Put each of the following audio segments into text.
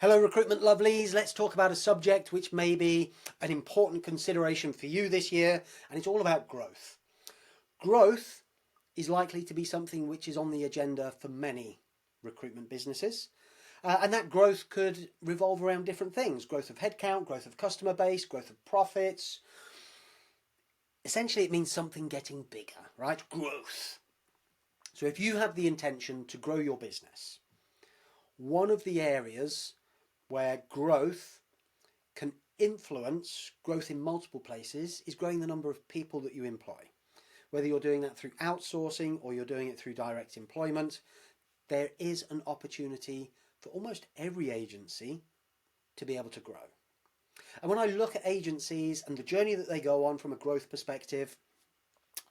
Hello recruitment lovelies, let's talk about a subject which may be an important consideration for you this year, and it's all about growth. Growth is likely to be something which is on the agenda for many recruitment businesses, and that growth could revolve around different things: growth of headcount, growth of customer base, growth of profits. Essentially it means something getting bigger, right? Growth. So if you have the intention to grow your business, one of the areas where growth can influence growth in multiple places is growing the number of people that you employ. Whether you're doing that through outsourcing or you're doing it through direct employment, there is an opportunity for almost every agency to be able to grow. And when I look at agencies and the journey that they go on from a growth perspective,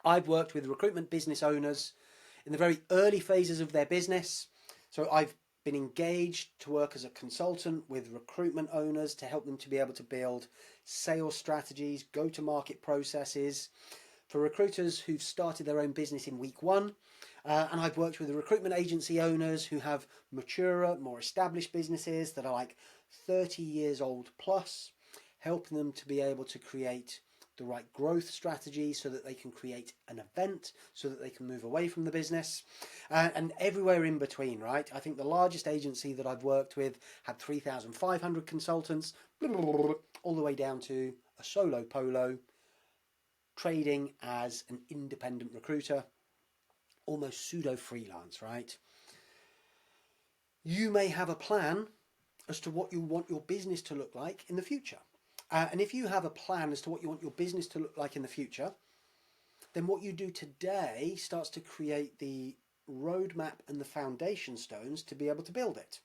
I've worked with recruitment business owners in the very early phases of their business. So I've been engaged to work as a consultant with recruitment owners to help them to be able to build sales strategies, go-to-market processes for recruiters who've started their own business in week one. And I've worked with the recruitment agency owners who have maturer, more established businesses that are like 30 years old plus, helping them to be able to create the right growth strategy so that they can create an event, so that they can move away from the business, and everywhere in between, right? I think the largest agency that I've worked with had 3,500 consultants, all the way down to a solo polo, trading as an independent recruiter, almost pseudo freelance, right? You may have a plan as to what you want your business to look like in the future. And if you have a plan as to what you want your business to look like in the future, then what you do today starts to create the roadmap and the foundation stones to be able to build it.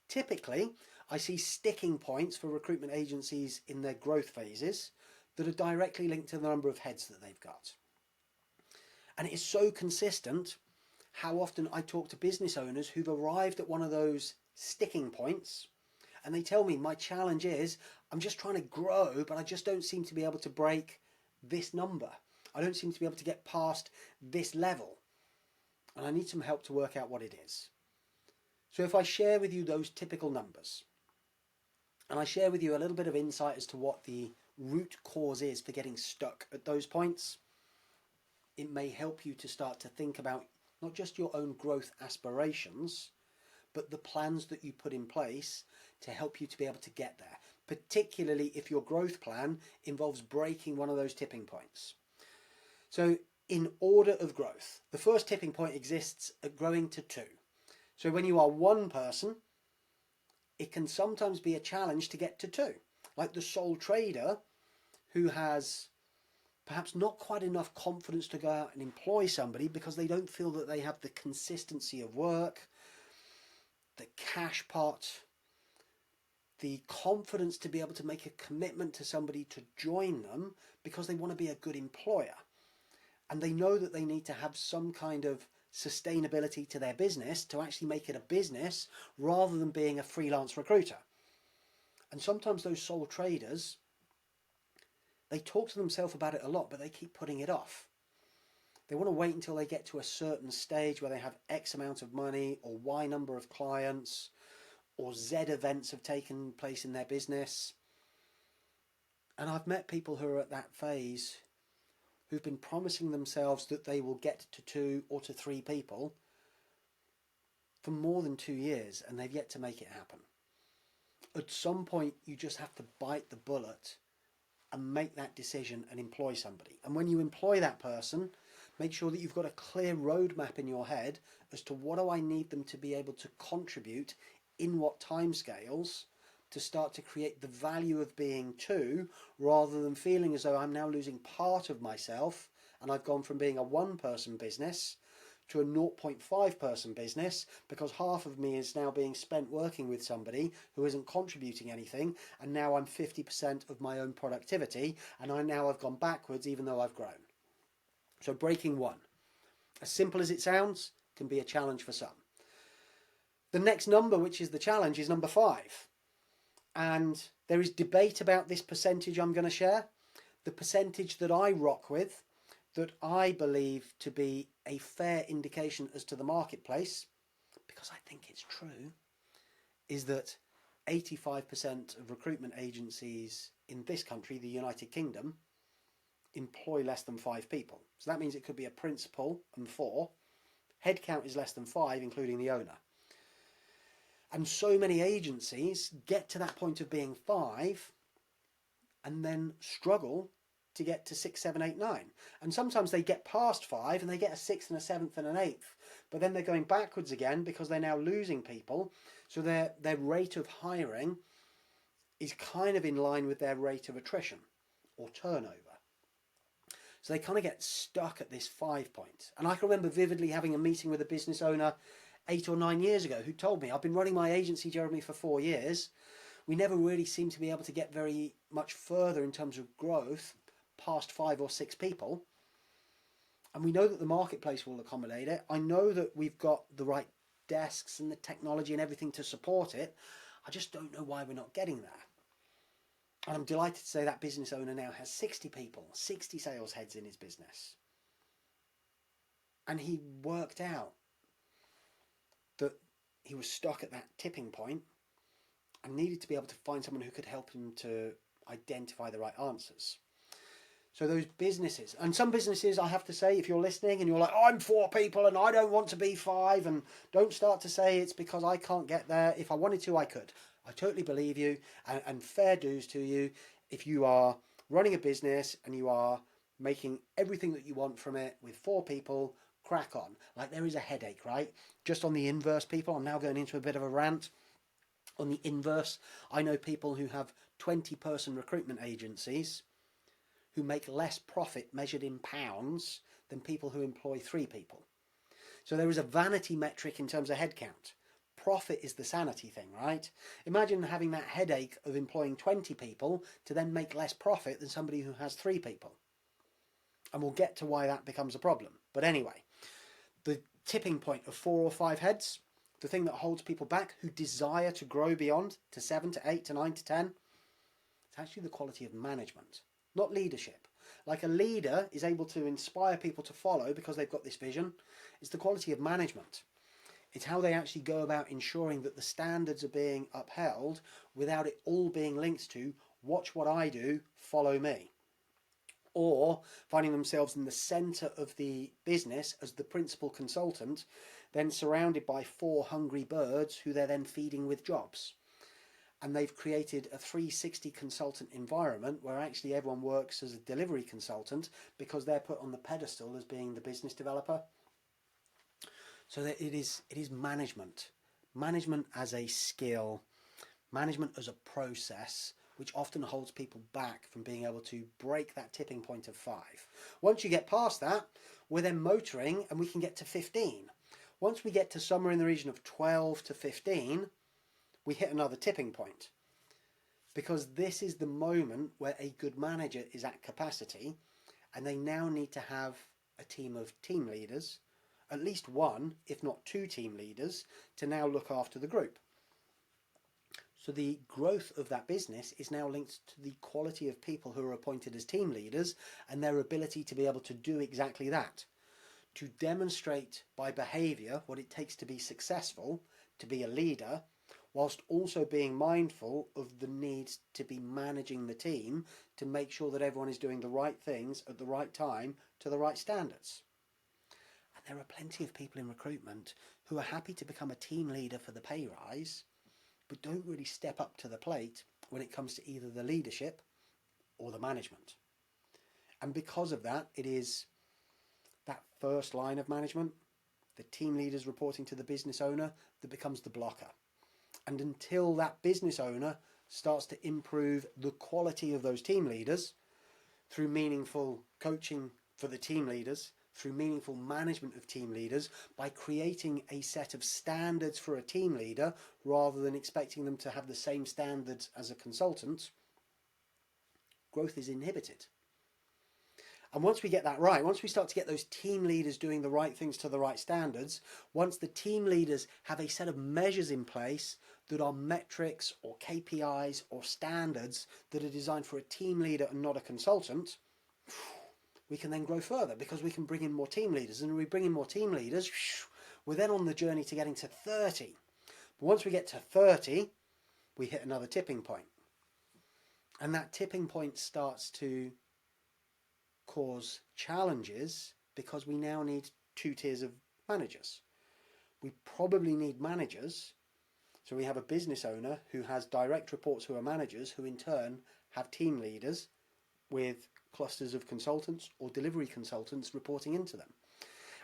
Typically, I see sticking points for recruitment agencies in their growth phases that are directly linked to the number of heads that they've got. And it is so consistent how often I talk to business owners who've arrived at one of those sticking points, and they tell me, my challenge is I'm just trying to grow, but I just don't seem to be able to break this number. I don't seem to be able to get past this level. And I need some help to work out what it is. So if I share with you those typical numbers, and I share with you a little bit of insight as to what the root cause is for getting stuck at those points, it may help you to start to think about not just your own growth aspirations, but the plans that you put in place to help you to be able to get there, particularly if your growth plan involves breaking one of those tipping points. So in order of growth, the first tipping point exists at growing to 2. So when you are one person, it can sometimes be a challenge to get to 2. Like the sole trader who has perhaps not quite enough confidence to go out and employ somebody because they don't feel that they have the consistency of work, the cash pot, the confidence to be able to make a commitment to somebody to join them because they want to be a good employer. And they know that they need to have some kind of sustainability to their business to actually make it a business rather than being a freelance recruiter. And sometimes those sole traders, they talk to themselves about it a lot, but they keep putting it off. They want to wait until they get to a certain stage where they have X amount of money or Y number of clients or Z events have taken place in their business. And I've met people who are at that phase who've been promising themselves that they will get to 2 or to 3 people for more than 2 years, and they've yet to make it happen. At some point, you just have to bite the bullet and make that decision and employ somebody. And when you employ that person, make sure that you've got a clear roadmap in your head as to what do I need them to be able to contribute in what timescales to start to create the value of being 2, rather than feeling as though I'm now losing part of myself and I've gone from being a 1-person business to a 0.5 person business because half of me is now being spent working with somebody who isn't contributing anything, and now I'm 50% of my own productivity, and I've gone backwards even though I've grown. So breaking 1, as simple as it sounds, can be a challenge for some. The next number, which is the challenge, is number 5. And there is debate about this percentage I'm going to share. The percentage that I rock with, that I believe to be a fair indication as to the marketplace, because I think it's true, is that 85% of recruitment agencies in this country, the United Kingdom, employ less than 5 people. So that means it could be a principal and 4. Headcount is less than 5, including the owner. And so many agencies get to that point of being 5 and then struggle to get to 6, 7, 8, 9. And sometimes they get past 5 and they get a 6th and a 7th and an 8th. But then they're going backwards again because they're now losing people. So their rate of hiring is kind of in line with their rate of attrition or turnover. So they kind of get stuck at this 5 point. And I can remember vividly having a meeting with a business owner 8 or 9 years ago who told me, I've been running my agency, Jeremy, for 4 years. We never really seem to be able to get very much further in terms of growth past 5 or 6 people. And we know that the marketplace will accommodate it. I know that we've got the right desks and the technology and everything to support it. I just don't know why we're not getting there. And I'm delighted to say that business owner now has 60 people, 60 sales heads in his business. And he worked out that he was stuck at that tipping point and needed to be able to find someone who could help him to identify the right answers. So those businesses, and some businesses, I have to say, if you're listening and you're like, oh, I'm 4 people and I don't want to be 5, and don't start to say it's because I can't get there. If I wanted to, I could. I totally believe you, and fair dues to you. If you are running a business and you are making everything that you want from it with 4 people, crack on. Like, there is a headache, right? Just on the inverse, people, I'm now going into a bit of a rant. On the inverse, I know people who have 20-person recruitment agencies who make less profit measured in pounds than people who employ 3 people. So there is a vanity metric in terms of headcount. Profit is the sanity thing, right? Imagine having that headache of employing 20 people to then make less profit than somebody who has 3 people. And we'll get to why that becomes a problem. But anyway, the tipping point of 4 or 5 heads, the thing that holds people back who desire to grow beyond to 7 to 8 to 9 to 10, it's actually the quality of management, not leadership. Like, a leader is able to inspire people to follow because they've got this vision. It's the quality of management. It's how they actually go about ensuring that the standards are being upheld without it all being linked to watch what I do, follow me. Or finding themselves in the centre of the business as the principal consultant, then surrounded by 4 hungry birds who they're then feeding with jobs. And they've created a 360 consultant environment where actually everyone works as a delivery consultant because they're put on the pedestal as being the business developer. So that it is management. Management as a skill, management as a process, which often holds people back from being able to break that tipping point of 5. Once you get past that, we're then motoring and we can get to 15. Once we get to somewhere in the region of 12 to 15, we hit another tipping point. Because this is the moment where a good manager is at capacity and they now need to have a team of team leaders, at least 1, if not 2 team leaders, to now look after the group. So the growth of that business is now linked to the quality of people who are appointed as team leaders and their ability to be able to do exactly that. To demonstrate by behaviour what it takes to be successful, to be a leader, whilst also being mindful of the need to be managing the team to make sure that everyone is doing the right things at the right time to the right standards. And there are plenty of people in recruitment who are happy to become a team leader for the pay rise, but don't really step up to the plate when it comes to either the leadership or the management. And because of that, it is that first line of management, the team leaders reporting to the business owner, that becomes the blocker. And until that business owner starts to improve the quality of those team leaders through meaningful coaching for the team leaders, through meaningful management of team leaders, by creating a set of standards for a team leader rather than expecting them to have the same standards as a consultant, growth is inhibited. And once we get that right, once we start to get those team leaders doing the right things to the right standards, once the team leaders have a set of measures in place that are metrics or KPIs or standards that are designed for a team leader and not a consultant, we can then grow further because we can bring in more team leaders. And when we bring in more team leaders, we're then on the journey to getting to 30. But once we get to 30, we hit another tipping point. And that tipping point starts to cause challenges because we now need 2 tiers of managers. We probably need managers. So we have a business owner who has direct reports who are managers, who in turn have team leaders with clusters of consultants or delivery consultants reporting into them.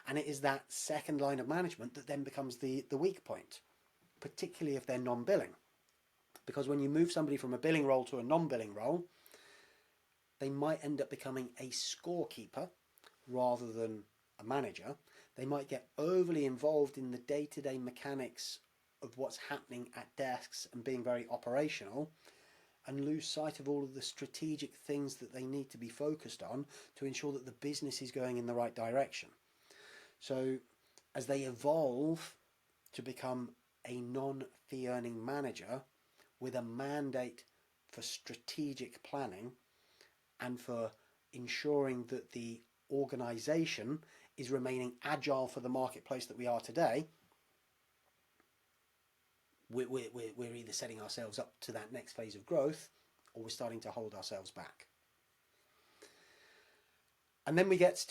And it is that second line of management that then becomes the weak point, particularly if they're non-billing. Because when you move somebody from a billing role to a non-billing role, they might end up becoming a scorekeeper rather than a manager. They might get overly involved in the day-to-day mechanics of what's happening at desks and being very operational, and lose sight of all of the strategic things that they need to be focused on to ensure that the business is going in the right direction. So as they evolve to become a non-fee earning manager with a mandate for strategic planning and for ensuring that the organisation is remaining agile for the marketplace that we are today, we're either setting ourselves up to that next phase of growth, or we're starting to hold ourselves back. And then we get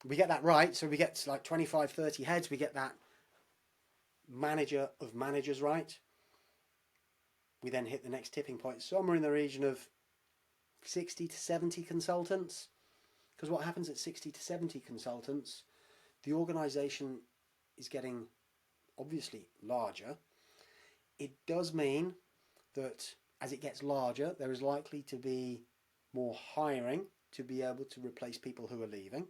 that right, so we get to like 25, 30 heads, we get that manager of managers right. We then hit the next tipping point, somewhere in the region of 60 to 70 consultants. Because what happens at 60 to 70 consultants, the organisation is getting obviously larger. It does mean that as it gets larger, there is likely to be more hiring to be able to replace people who are leaving.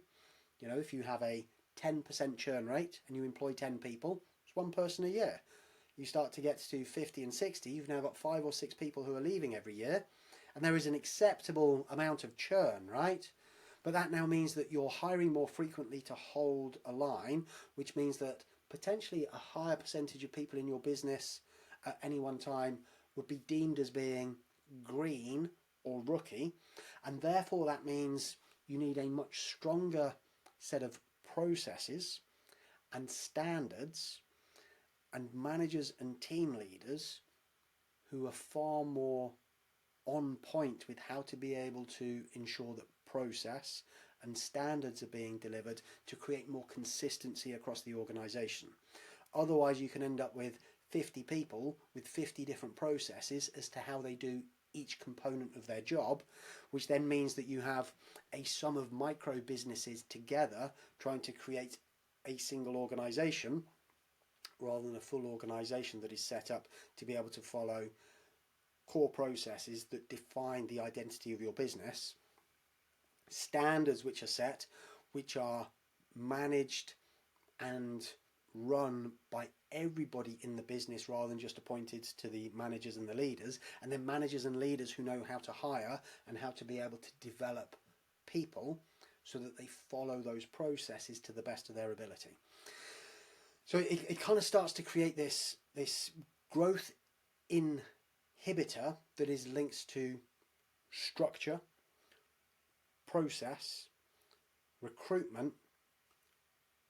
You know, if you have a 10% churn rate and you employ 10 people, it's 1 person a year. You start to get to 50 and 60, you've now got 5 or 6 people who are leaving every year, and there is an acceptable amount of churn, right? But that now means that you're hiring more frequently to hold a line, which means that potentially a higher percentage of people in your business at any one time would be deemed as being green or rookie, and therefore that means you need a much stronger set of processes and standards and managers and team leaders who are far more on point with how to be able to ensure that process and standards are being delivered to create more consistency across the organisation. Otherwise you can end up with 50 people with 50 different processes as to how they do each component of their job, which then means that you have a sum of micro businesses together trying to create a single organisation rather than a full organisation that is set up to be able to follow core processes that define the identity of your business, standards which are set, which are managed and run by everybody in the business rather than just appointed to the managers and the leaders, and then managers and leaders who know how to hire and how to be able to develop people so that they follow those processes to the best of their ability. So it kind of starts to create this growth inhibitor that is linked to structure, process, recruitment,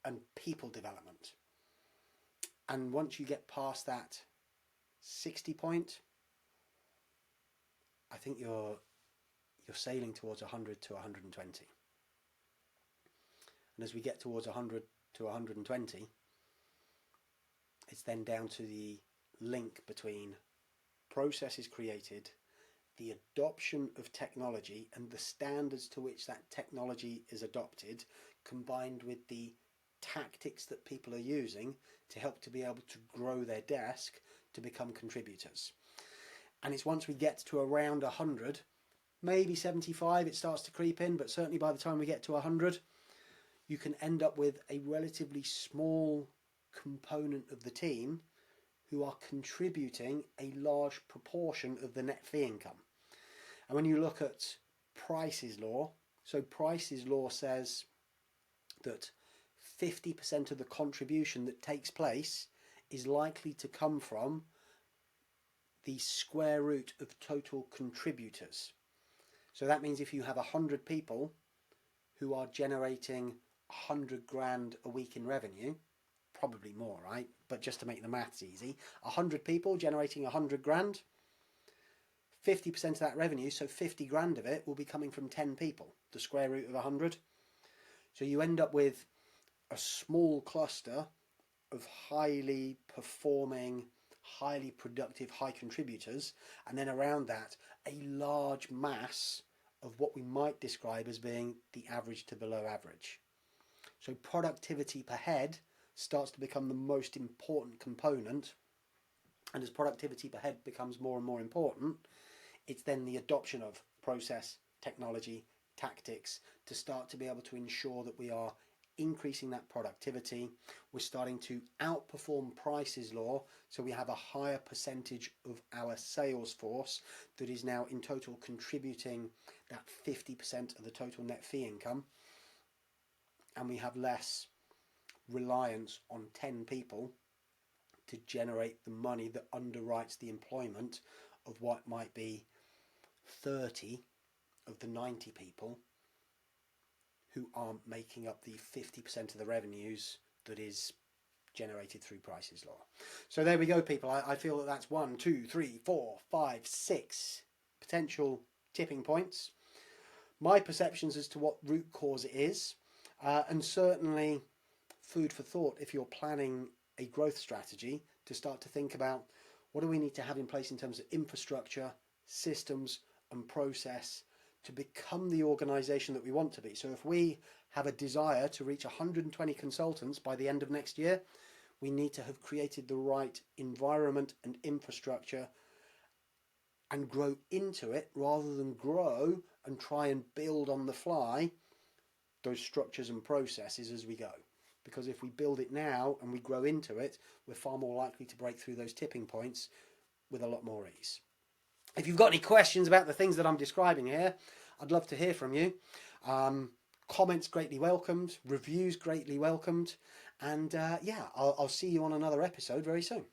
and people development. And once you get past that 60 point, I think you're sailing towards 100 to 120. And as we get towards 100 to 120, it's then down to the link between processes created, the adoption of technology and the standards to which that technology is adopted, combined with the tactics that people are using to help to be able to grow their desk to become contributors. And it's once we get to around 100, maybe 75, it starts to creep in, but certainly by the time we get to 100, you can end up with a relatively small component of the team who are contributing a large proportion of the net fee income. And when you look at Price's law, so Price's law says that 50% of the contribution that takes place is likely to come from the square root of total contributors. So that means if you have 100 people who are generating 100 grand a week in revenue, probably more, right? But just to make the maths easy, 100 people generating 100 grand, 50% of that revenue, so 50 grand of it will be coming from 10 people, the square root of 100. So you end up with a small cluster of highly performing, highly productive, high contributors, and then around that, a large mass of what we might describe as being the average to below average. So productivity per head starts to become the most important component, and as productivity per head becomes more and more important, it's then the adoption of process, technology, tactics to start to be able to ensure that we are increasing that productivity. We're starting to outperform Price's Law, so we have a higher percentage of our sales force that is now in total contributing that 50% of the total net fee income, and we have less reliance on 10 people to generate the money that underwrites the employment of what might be 30 of the 90 people who aren't making up the 50% of the revenues that is generated through Price's Law. So there we go, people. I feel that that's 1, 2, 3, 4, 5, 6 potential tipping points. My perceptions as to what root cause it is, and certainly food for thought if you're planning a growth strategy to start to think about what do we need to have in place in terms of infrastructure, systems and process to become the organisation that we want to be. So if we have a desire to reach 120 consultants by the end of next year, we need to have created the right environment and infrastructure and grow into it rather than grow and try and build on the fly those structures and processes as we go. Because if we build it now and we grow into it, we're far more likely to break through those tipping points with a lot more ease. If you've got any questions about the things that I'm describing here, I'd love to hear from you. Comments greatly welcomed, reviews greatly welcomed, and yeah, I'll see you on another episode very soon.